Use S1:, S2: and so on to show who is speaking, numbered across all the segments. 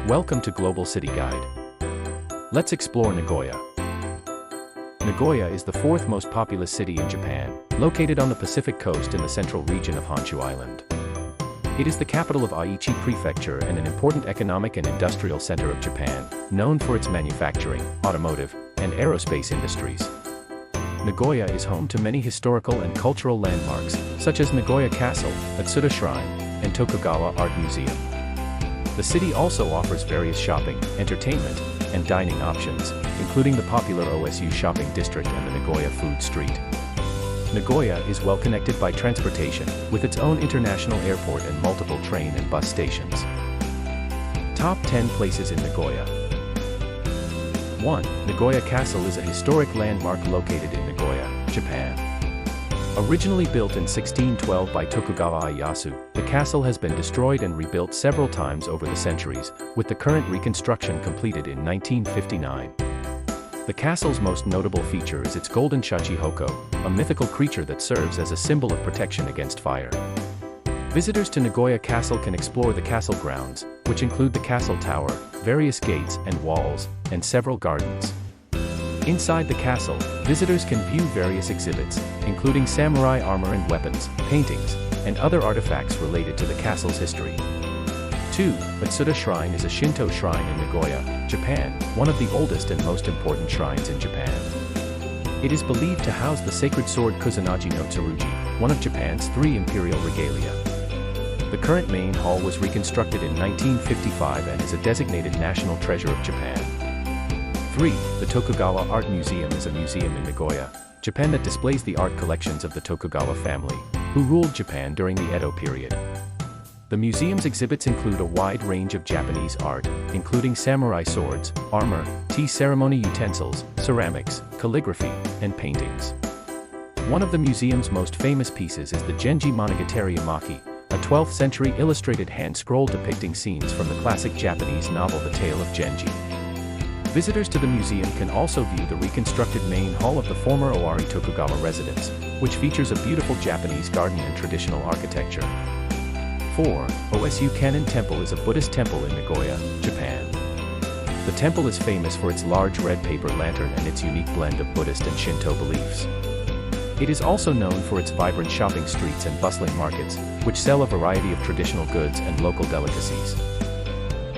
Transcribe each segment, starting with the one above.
S1: Welcome to Global City Guide. Let's explore Nagoya. Nagoya is the fourth most populous city in Japan, located on the Pacific coast in the central region of Honshu Island. It is the capital of Aichi Prefecture and an important economic and industrial center of Japan, known for its manufacturing, automotive, and aerospace industries. Nagoya is home to many historical and cultural landmarks, such as Nagoya Castle, Atsuta Shrine, and Tokugawa Art Museum. The city also offers various shopping, entertainment, and dining options, including the popular Osu Shopping District and the Nagoya Food Street. Nagoya is well connected by transportation, with its own international airport and multiple train and bus stations. Top 10 places in Nagoya. 1. Nagoya Castle is a historic landmark located in Nagoya, Japan. Originally built in 1612 by Tokugawa Ieyasu, the castle has been destroyed and rebuilt several times over the centuries, with the current reconstruction completed in 1959. The castle's most notable feature is its golden shachihoko, a mythical creature that serves as a symbol of protection against fire. Visitors to Nagoya Castle can explore the castle grounds, which include the castle tower, various gates and walls, and several gardens. Inside the castle, visitors can view various exhibits, including samurai armor and weapons, paintings, and other artifacts related to the castle's history. 2. Atsuta Shrine is a Shinto shrine in Nagoya, Japan, one of the oldest and most important shrines in Japan. It is believed to house the sacred sword Kusanagi no Tsurugi, one of Japan's 3 imperial regalia. The current main hall was reconstructed in 1955 and is a designated national treasure of Japan. 3. The Tokugawa Art Museum is a museum in Nagoya, Japan that displays the art collections of the Tokugawa family, who ruled Japan during the Edo period. The museum's exhibits include a wide range of Japanese art, including samurai swords, armor, tea ceremony utensils, ceramics, calligraphy, and paintings. One of the museum's most famous pieces is the Genji Monogatari Maki, a 12th century illustrated hand scroll depicting scenes from the classic Japanese novel The Tale of Genji. Visitors to the museum can also view the reconstructed main hall of the former Owari Tokugawa residence, which features a beautiful Japanese garden and traditional architecture. 4. Osu Kannon Temple is a Buddhist temple in Nagoya, Japan. The temple is famous for its large red paper lantern and its unique blend of Buddhist and Shinto beliefs. It is also known for its vibrant shopping streets and bustling markets, which sell a variety of traditional goods and local delicacies.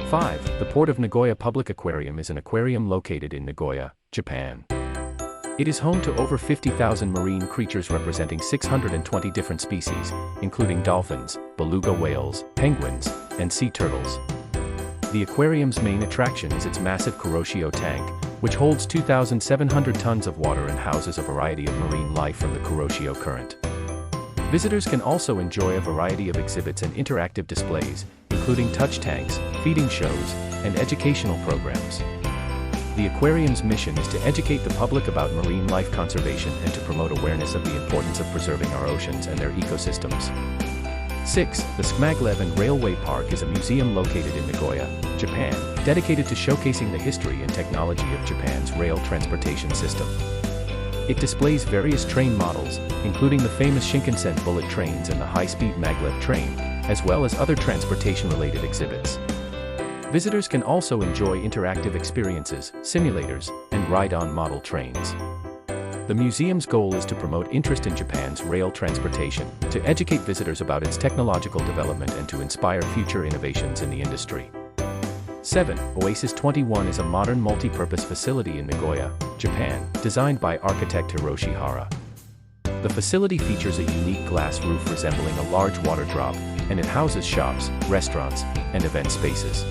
S1: 5. The Port of Nagoya Public Aquarium is an aquarium located in Nagoya, Japan. It is home to over 50,000 marine creatures representing 620 different species, including dolphins, beluga whales, penguins, and sea turtles. The aquarium's main attraction is its massive Kuroshio tank, which holds 2,700 tons of water and houses a variety of marine life from the Kuroshio current. Visitors can also enjoy a variety of exhibits and interactive displays, including touch tanks, feeding shows, and educational programs. The aquarium's mission is to educate the public about marine life conservation and to promote awareness of the importance of preserving our oceans and their ecosystems. 6. The SCMAGLEV and Railway Park is a museum located in Nagoya, Japan, dedicated to showcasing the history and technology of Japan's rail transportation system. It displays various train models, including the famous Shinkansen bullet trains and the high-speed maglev train, as well as other transportation-related exhibits. Visitors can also enjoy interactive experiences, simulators, and ride-on model trains. The museum's goal is to promote interest in Japan's rail transportation, to educate visitors about its technological development and to inspire future innovations in the industry. 7. Oasis 21 is a modern multi-purpose facility in Nagoya, Japan, designed by architect Hiroshi Hara. The facility features a unique glass roof resembling a large water drop, and it houses shops, restaurants, and event spaces.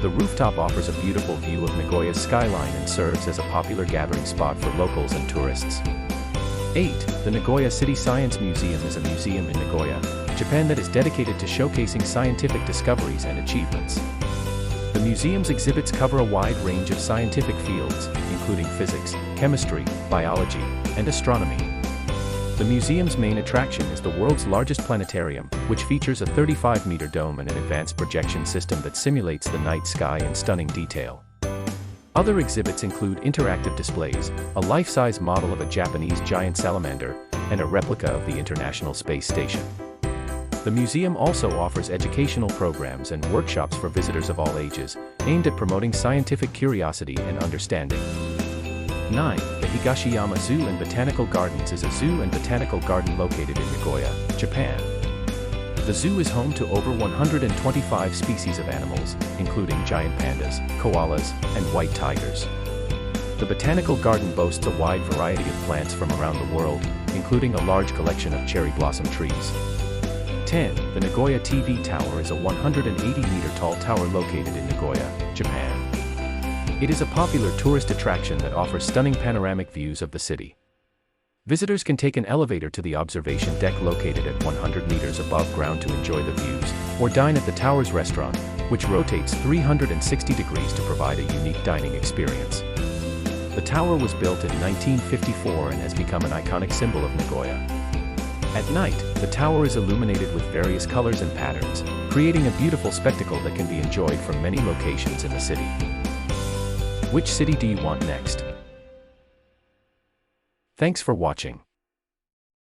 S1: The rooftop offers a beautiful view of Nagoya's skyline and serves as a popular gathering spot for locals and tourists. 8. The Nagoya City Science Museum is a museum in Nagoya, Japan that is dedicated to showcasing scientific discoveries and achievements. The museum's exhibits cover a wide range of scientific fields, including physics, chemistry, biology, and astronomy. The museum's main attraction is the world's largest planetarium, which features a 35-meter dome and an advanced projection system that simulates the night sky in stunning detail. Other exhibits include interactive displays, a life-size model of a Japanese giant salamander, and a replica of the International Space Station. The museum also offers educational programs and workshops for visitors of all ages, aimed at promoting scientific curiosity and understanding. 9. The Higashiyama Zoo and Botanical Gardens is a zoo and botanical garden located in Nagoya, Japan. The zoo is home to over 125 species of animals, including giant pandas, koalas, and white tigers. The botanical garden boasts a wide variety of plants from around the world, including a large collection of cherry blossom trees. 10. The Nagoya TV Tower is a 180-meter-tall tower located in Nagoya, Japan. It is a popular tourist attraction that offers stunning panoramic views of the city. Visitors can take an elevator to the observation deck located at 100 meters above ground to enjoy the views, or dine at the tower's restaurant, which rotates 360 degrees to provide a unique dining experience. The tower was built in 1954 and has become an iconic symbol of Nagoya. At night, the tower is illuminated with various colors and patterns, creating a beautiful spectacle that can be enjoyed from many locations in the city. Which city do you want next? Thanks for watching.